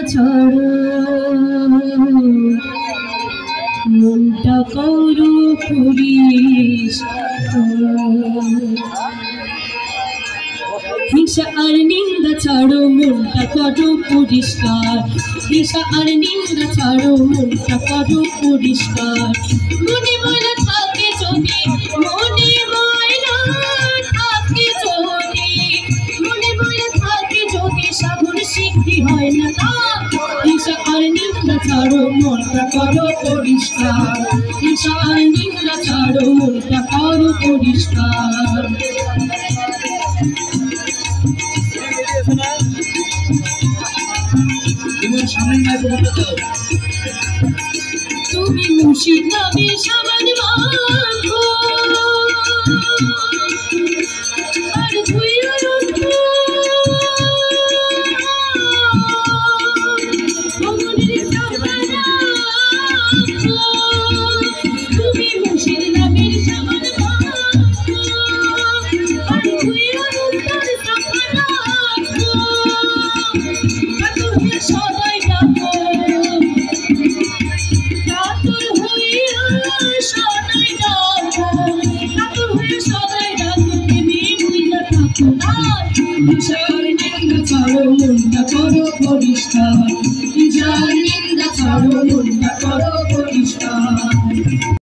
ছাড়ো মনটা করো পরিষ্কার হিংসা আর নিন্দা ছাড়ো মনটা করো পরিষ্কার হিংসা আর নিন্দা ছাড়ো মনটা করো পরিষ্কার মনে ময়লা থাকে যদি মনে ময়লা থাকে যদি মনে ময়লা থাকে যদি সাগর সিদ্ধি হয় না তা হিংসা আর নিন্দা ছাড়ো মনটা করো পরিষ্কার হিংসা আর নিন্দা ছাড়ো মনটা করো পরিষ্কার তুমি মুর্শিদ নবী সাবান মাখো